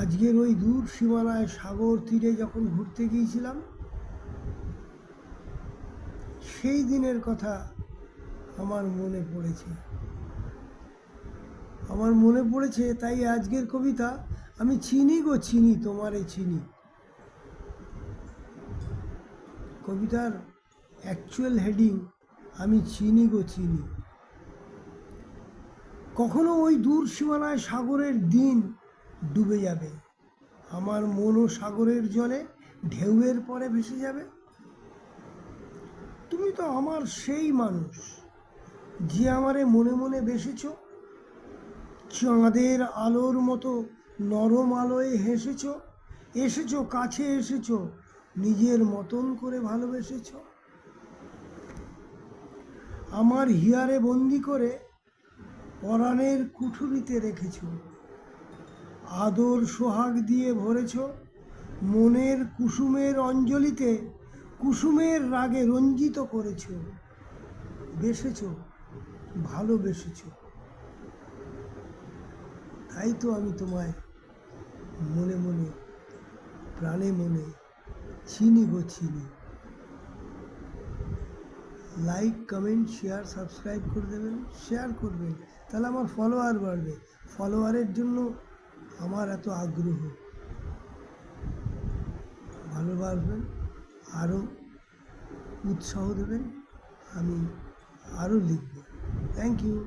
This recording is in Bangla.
আজকের ওই দূর সীমানায় সাগর তীরে যখন ঘুরতে গিয়েছিলাম, সেই দিনের কথা আমার মনে পড়েছে। তাই আজকের কবিতা, আমি চিনি গো চিনি তোমারে চিনি। কবিতার অ্যাকচুয়াল হেডিং, আমি চিনি গো চিনি। কখনো ওই দূর সীমানায় সাগরের দিন ডুবে যাবে, আমার মনও সাগরের জলে ঢেউয়ের পরে ভেসে যাবে। তুমি তো আমার সেই মানুষ, যে আমারে মনে মনে বেসেছ, চাঁদের আলোর মতো নরম আলোয় হেসেছ, এসেছ কাছে এসেছ, নিজের মতন করে ভালোবেসেছ। আমার হিয়ারে বন্দি করে পরাণের কুঠুরিতে রেখেছ, আদর সোহাগ দিয়ে ভরেছ, মনের কুসুমের অঞ্জলিতে কুসুমের রাগে রঞ্জিত করেছ। বেসেছ, ভালোবেসেছ, তাই তো আমি তোমায় মনে মনে প্রাণে মনে চিনি গো চিনি। লাইক, কমেন্ট, শেয়ার, সাবস্ক্রাইব করে দেবেন, শেয়ার করবেন, তাহলে আমার ফলোয়ার বাড়বে। ফলোয়ারের জন্য আমার এত আগ্রহ। ভালোবাসবেন, আরও উৎসাহ দেবেন, আমি আরও লিখব। Thank you.